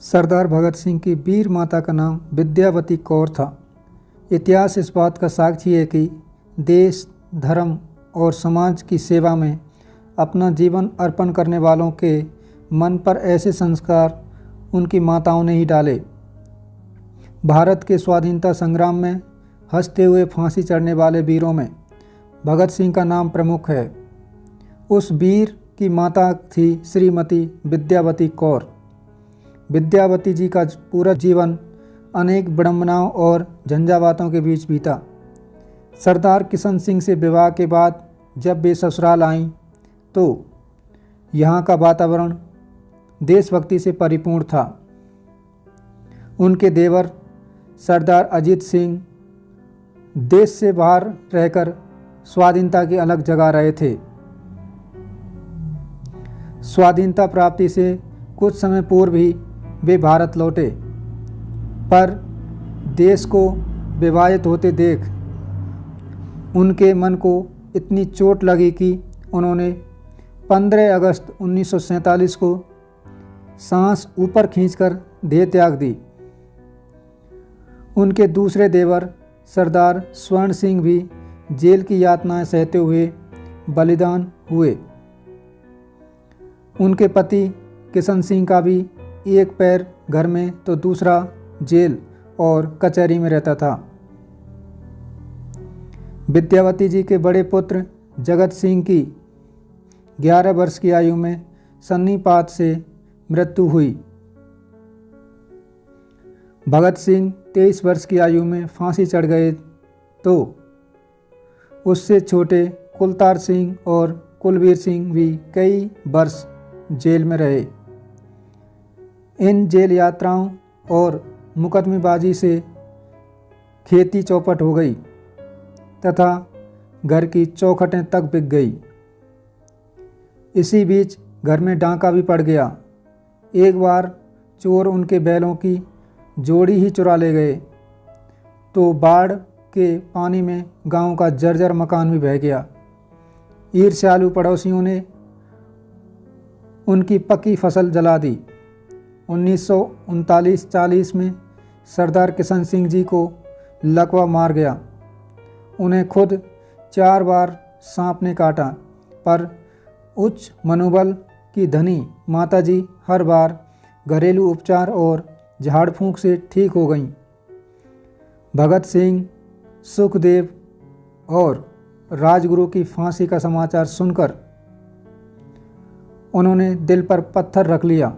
सरदार भगत सिंह की वीर माता का नाम विद्यावती कौर था। इतिहास इस बात का साक्षी है कि देश, धर्म और समाज की सेवा में अपना जीवन अर्पण करने वालों के मन पर ऐसे संस्कार उनकी माताओं ने ही डाले। भारत के स्वाधीनता संग्राम में हंसते हुए फांसी चढ़ने वाले वीरों में भगत सिंह का नाम प्रमुख है। उस वीर की माता थी श्रीमती विद्यावती कौर। विद्यावती जी का पूरा जीवन अनेक विडंबनाओं और झंझावातों के बीच बीता। सरदार किशन सिंह से विवाह के बाद जब वे ससुराल आईं तो यहाँ का वातावरण देशभक्ति से परिपूर्ण था। उनके देवर सरदार अजीत सिंह देश से बाहर रहकर स्वाधीनता की अलग जगा रहे थे। स्वाधीनता प्राप्ति से कुछ समय पूर्व ही वे भारत लौटे, पर देश को विभाजित होते देख उनके मन को इतनी चोट लगी कि उन्होंने 15 अगस्त 1947 को सांस ऊपर खींचकर देह त्याग दी। उनके दूसरे देवर सरदार स्वर्ण सिंह भी जेल की यातनाएं सहते हुए बलिदान हुए। उनके पति किशन सिंह का भी एक पैर घर में तो दूसरा जेल और कचहरी में रहता था। विद्यावती जी के बड़े पुत्र जगत सिंह की 11 वर्ष की आयु में सन्नीपात से मृत्यु हुई। भगत सिंह 23 वर्ष की आयु में फांसी चढ़ गए तो उससे छोटे कुलतार सिंह और कुलवीर सिंह भी कई वर्ष जेल में रहे। इन जेल यात्राओं और मुकदमेबाजी से खेती चौपट हो गई तथा घर की चौखटें तक बिक गई। इसी बीच घर में डांका भी पड़ गया। एक बार चोर उनके बैलों की जोड़ी ही चुरा ले गए तो बाढ़ के पानी में गांव का जर्जर मकान भी बह गया। ईर्ष्यालु पड़ोसियों ने उनकी पक्की फसल जला दी। 1939-40 में सरदार किशन सिंह जी को लकवा मार गया। उन्हें खुद 4 बार सांप ने काटा, पर उच्च मनोबल की धनी माताजी हर बार घरेलू उपचार और झाड़ फूंक से ठीक हो गईं। भगत सिंह, सुखदेव और राजगुरु की फांसी का समाचार सुनकर उन्होंने दिल पर पत्थर रख लिया,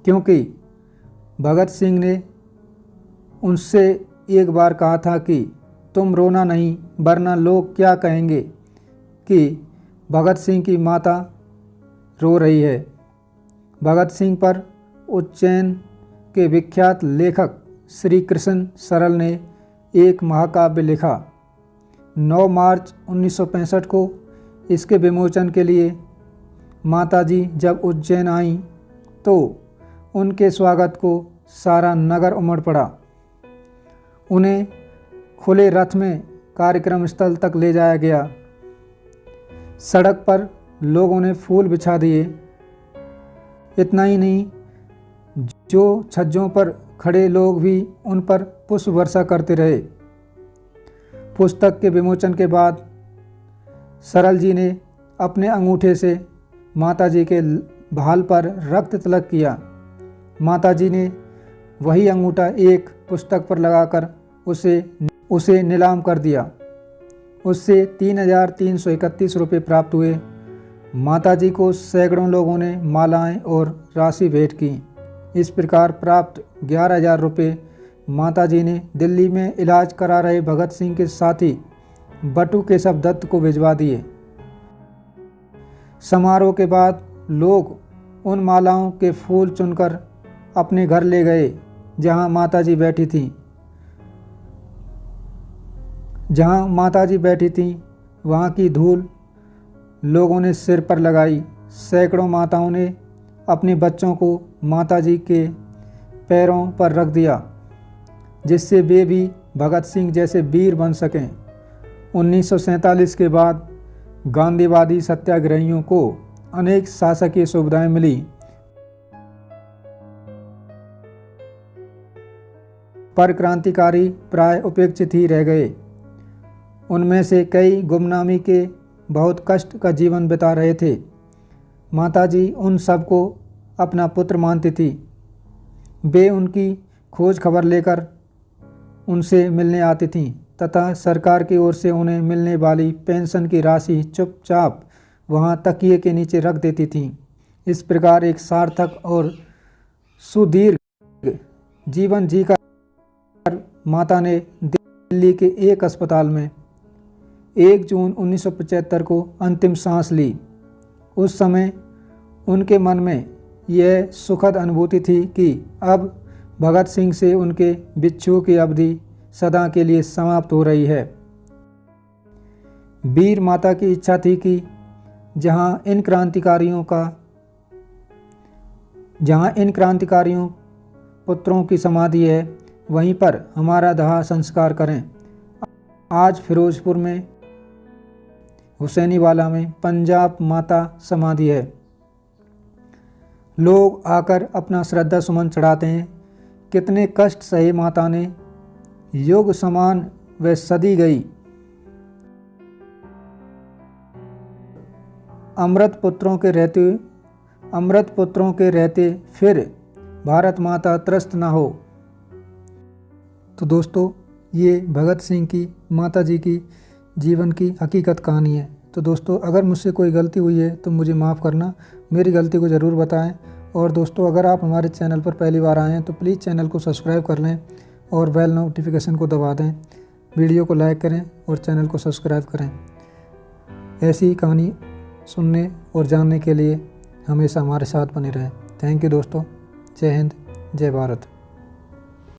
क्योंकि भगत सिंह ने उनसे एक बार कहा था कि तुम रोना नहीं, वरना लोग क्या कहेंगे कि भगत सिंह की माता रो रही है। भगत सिंह पर उज्जैन के विख्यात लेखक श्री कृष्ण सरल ने एक महाकाव्य लिखा। 9 मार्च 1965 को इसके विमोचन के लिए माताजी जब उज्जैन आईं तो उनके स्वागत को सारा नगर उमड़ पड़ा। उन्हें खुले रथ में कार्यक्रम स्थल तक ले जाया गया। सड़क पर लोगों ने फूल बिछा दिए। इतना ही नहीं, जो छज्जों पर खड़े लोग भी उन पर पुष्प वर्षा करते रहे। पुस्तक के विमोचन के बाद सरल जी ने अपने अंगूठे से माताजी के भाल पर रक्त तिलक किया। माताजी ने वही अंगूठा एक पुस्तक पर लगाकर उसे नीलाम कर दिया। उससे 3,331 रुपये प्राप्त हुए। माताजी को सैकड़ों लोगों ने मालाएं और राशि भेंट की। इस प्रकार प्राप्त 11,000 रुपये माताजी ने दिल्ली में इलाज करा रहे भगत सिंह के साथी बटू केशव दत्त को भिजवा दिए। समारोह के बाद लोग उन मालाओं के फूल चुनकर अपने घर ले गए जहां माताजी बैठी थीं। वहां की धूल लोगों ने सिर पर लगाई। सैकड़ों माताओं ने अपने बच्चों को माताजी के पैरों पर रख दिया, जिससे वे भी भगत सिंह जैसे वीर बन सकें। 1947 के बाद गांधीवादी सत्याग्रहियों को अनेक शासकीय सुविधाएं मिली। पर क्रांतिकारी प्राय उपेक्षित ही रह गए। उनमें से कई गुमनामी के बहुत कष्ट का जीवन बिता रहे थे। माताजी उन सबको अपना पुत्र मानती थी। वे उनकी खोज खबर लेकर उनसे मिलने आती थीं तथा सरकार की ओर से उन्हें मिलने वाली पेंशन की राशि चुपचाप वहां तकिए के नीचे रख देती थीं। इस प्रकार एक सार्थक और सुदीर्घ जीवन जीकर माता ने दिल्ली के एक अस्पताल में 1 जून 1975 को अंतिम सांस ली। उस समय उनके मन में यह सुखद अनुभूति थी कि अब भगत सिंह से उनके बिच्छू की अवधि सदा के लिए समाप्त हो रही है। वीर माता की इच्छा थी कि जहां इन क्रांतिकारियों पुत्रों की समाधि है वहीं पर हमारा दाह संस्कार करें। आज फिरोजपुर में हुसैनीवाला में पंजाब माता समाधि है। लोग आकर अपना श्रद्धा सुमन चढ़ाते हैं। कितने कष्ट सहे माता ने, युग समान व सदी गई। अमृत पुत्रों के रहते फिर भारत माता त्रस्त ना हो। तो दोस्तों, ये भगत सिंह की माता जी की जीवन की हकीकत कहानी है। तो दोस्तों, अगर मुझसे कोई गलती हुई है तो मुझे माफ़ करना, मेरी गलती को ज़रूर बताएं। और दोस्तों, अगर आप हमारे चैनल पर पहली बार आए हैं तो प्लीज़ चैनल को सब्सक्राइब कर लें और बेल नोटिफिकेशन को दबा दें। वीडियो को लाइक करें और चैनल को सब्सक्राइब करें। ऐसी कहानी सुनने और जानने के लिए हमेशा हमारे साथ बने रहें। थैंक यू दोस्तों। जय हिंद, जय भारत।